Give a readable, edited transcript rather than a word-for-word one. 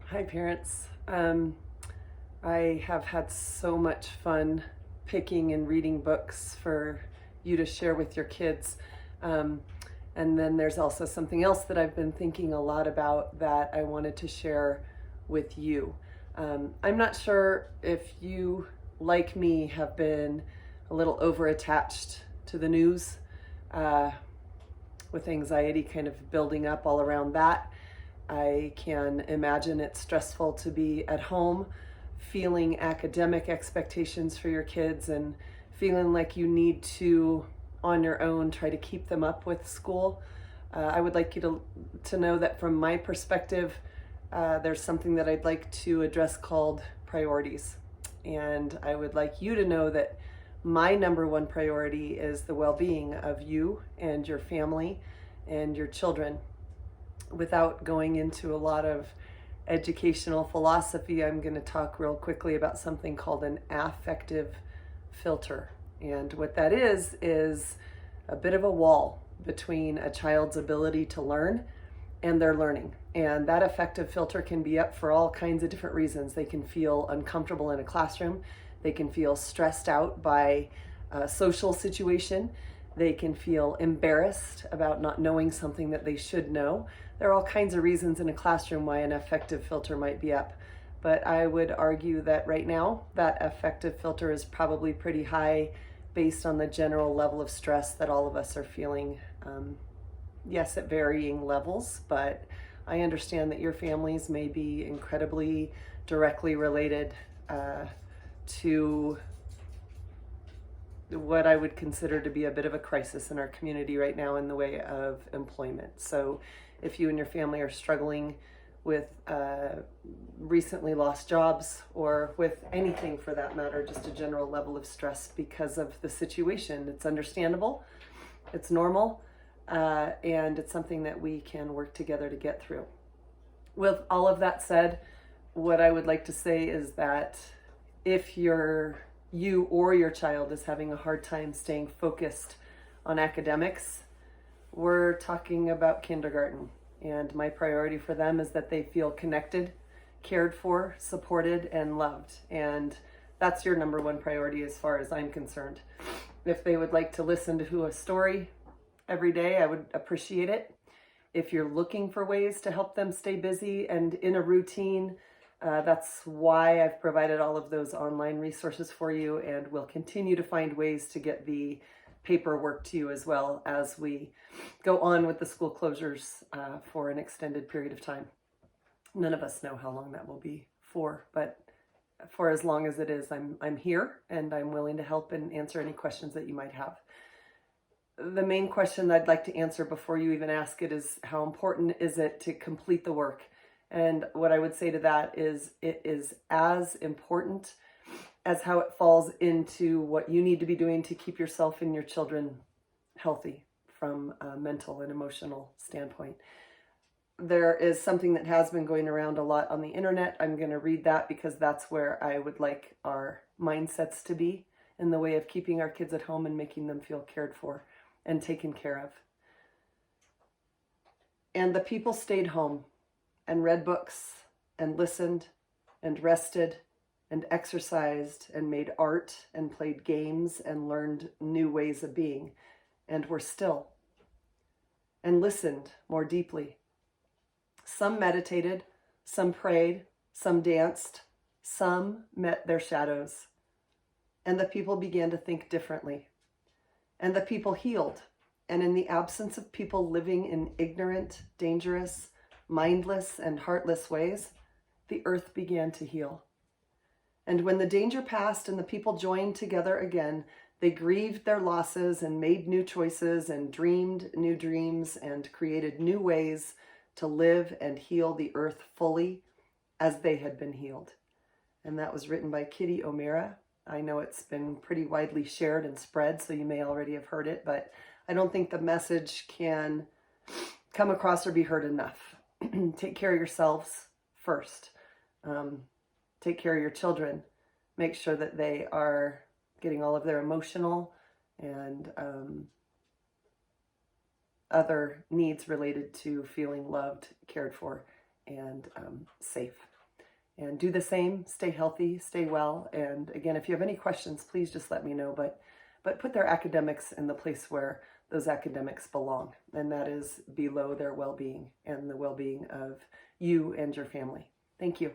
Hi, parents. I have had so much fun picking and reading books for you to share with your kids. Um, and then there's also something else that I've been thinking a lot about that I wanted to share with you. I'm not sure if you, like me, have been a little over attached to the news, uh, with anxiety kind of building up all around that. I can imagine it's stressful to be at home feeling academic expectations for your kids and feeling like you need to, on your own, try to keep them up with school. I would like you to know that from my perspective, there's something that I'd like to address called priorities. And I would like you to know that my number one priority is the well being of you and your family and your children. Without going into a lot of educational philosophy, I'm going to talk real quickly about something called an affective filter. And what that is a bit of a wall between a child's ability to learn and their learning. And that affective filter can be up for all kinds of different reasons. They can feel uncomfortable in a classroom, they can feel stressed out by a social situation, they can feel embarrassed about not knowing something that they should know. There are all kinds of reasons in a classroom why an affective filter might be up. But I would argue that right now, that affective filter is probably pretty high based on the general level of stress that all of us are feeling. Yes, at varying levels, but I understand that your families may be incredibly directly related to what I would consider to be a bit of a crisis in our community right now in the way of employment. So if you and your family are struggling with recently lost jobs or with anything for that matter, just a general level of stress because of the situation, it's understandable, it's normal, and it's something that we can work together to get through. With all of that said, what I would like to say is that if you or your child is having a hard time staying focused on academics, we're talking about kindergarten. And my priority for them is that they feel connected, cared for, supported, and loved. And that's your number one priority as far as I'm concerned. If they would like to listen to a story every day, I would appreciate it. If you're looking for ways to help them stay busy and in a routine, that's why I've provided all of those online resources for you, and we'll continue to find ways to get the paperwork to you as well as we go on with the school closures for an extended period of time. None of us know how long that will be for, but for as long as it is, I'm here and I'm willing to help and answer any questions that you might have. The main question I'd like to answer before you even ask it is, how important is it to complete the work? And what I would say to that is, it is as important as how it falls into what you need to be doing to keep yourself and your children healthy from a mental and emotional standpoint. There is something that has been going around a lot on the internet. I'm going to read that because that's where I would like our mindsets to be in the way of keeping our kids at home and making them feel cared for and taken care of. And the people stayed home and read books and listened and rested and exercised and made art and played games and learned new ways of being and were still and listened more deeply. Some meditated, some prayed, some danced, some met their shadows. And the people began to think differently. And the people healed. And in the absence of people living in ignorant, dangerous, mindless, and heartless ways, the earth began to heal. And when the danger passed and the people joined together again, they grieved their losses and made new choices and dreamed new dreams and created new ways to live and heal the earth fully as they had been healed. And that was written by Kitty O'Meara. I know it's been pretty widely shared and spread, so you may already have heard it, but I don't think the message can come across or be heard enough. Take care of yourselves first. Take care of your children. Make sure that they are getting all of their emotional and other needs related to feeling loved, cared for, and safe. And do the same. Stay healthy, stay well. And again, if you have any questions, please just let me know. But put their academics in the place where those academics belong, and that is below their well-being and the well-being of you and your family. Thank you.